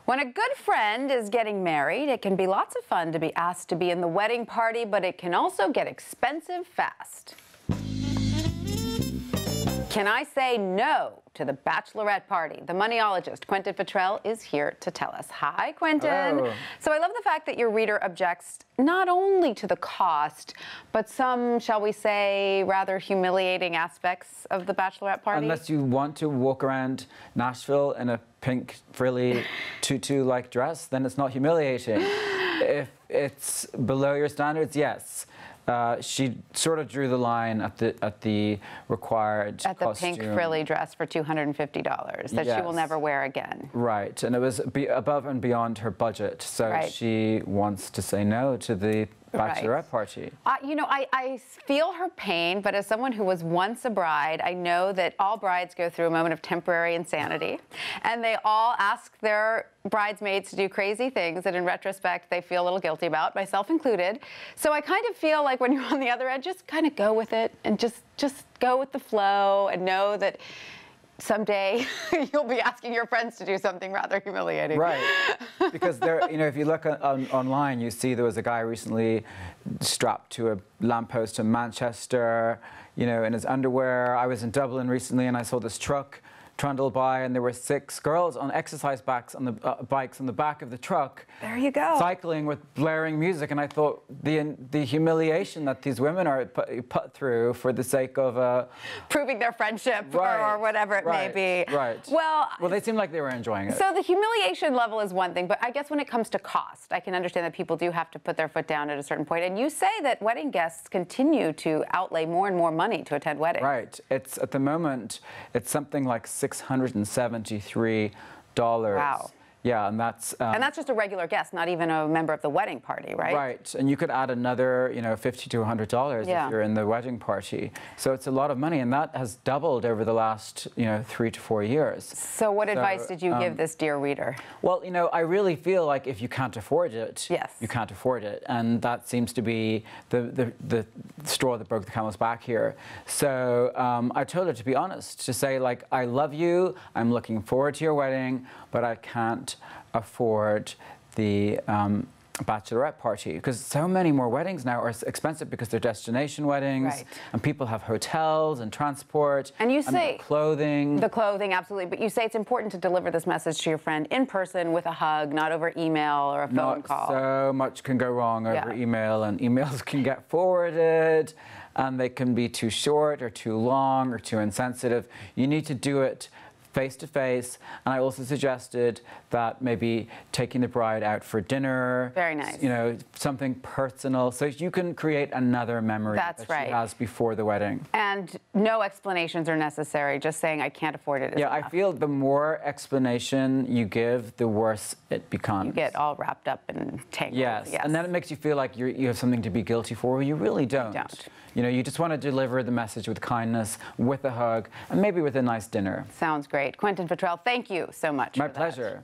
When a good friend is getting married, it can be lots of fun to be asked to be in the wedding party, but it can also get expensive fast. Can I say no to the Bachelorette party? The Moneyologist Quentin Fottrell is here to tell us. Hi, Quentin. Hello. So I love the fact that your reader objects not only to the cost, but some, shall we say, rather humiliating aspects of the Bachelorette party. Unless you want to walk around Nashville in a pink frilly tutu-like dress, then it's not humiliating. If it's below your standards, yes. She sort of drew the line at the required at the costume. pink frilly dress for $250 that she will never wear again. Right, and it was above and beyond her budget, so she wants to say no to the Bachelorette party. You know, I feel her pain, but as someone who was once a bride, I know that all brides go through a moment of temporary insanity, and they all ask their bridesmaids to do crazy things that in retrospect they feel a little guilty about, myself included. So I kind of feel like when you're on the other end, just kind of go with it and just go with the flow and know that someday you'll be asking your friends to do something rather humiliating. Right, because there, you know, if you look online, you see there was a guy recently strapped to a lamppost in Manchester, you know, in his underwear. I was in Dublin recently and I saw this truck trundle by, and there were 6 girls on exercise bikes on the bikes on the back of the truck. There you go. Cycling with blaring music, and I thought the humiliation that these women are put through for the sake of proving their friendship or whatever it may be. Right. Well, they seemed like they were enjoying it. So the humiliation level is one thing, but I guess when it comes to cost, I can understand that people do have to put their foot down at a certain point. And you say that wedding guests continue to outlay more and more money to attend weddings. Right. It's at the moment, it's something like $673. Wow. Yeah, and that's just a regular guest, not even a member of the wedding party, right? Right, and you could add another, you know, $50 to $100 if you're in the wedding party. So it's a lot of money, and that has doubled over the last, you know, 3 to 4 years. So what advice did you give this dear reader? Well, you know, I really feel like if you can't afford it, you can't afford it, and that seems to be the straw that broke the camel's back here. So I told her to be honest, to say like, I love you, I'm looking forward to your wedding, but I can't afford the Bachelorette party, because so many more weddings now are expensive because they're destination weddings, and people have hotels and transport, and you say clothing. The clothing, absolutely, but you say it's important to deliver this message to your friend in person with a hug, not over email or a phone call. So much can go wrong over email, and emails can get forwarded, and they can be too short or too long or too insensitive. You need to do it face-to-face, and I also suggested that maybe taking the bride out for dinner. Very nice. You know, something personal, so you can create another memory that she has before the wedding. And no explanations are necessary, just saying I can't afford it is enough. I feel the more explanation you give, the worse it becomes. You get all wrapped up and tangled. Yes, and then it makes you feel like you have something to be guilty for. You really don't. You know, you just want to deliver the message with kindness, with a hug, and maybe with a nice dinner. Sounds great. Quentin Fottrell, thank you so much. My pleasure.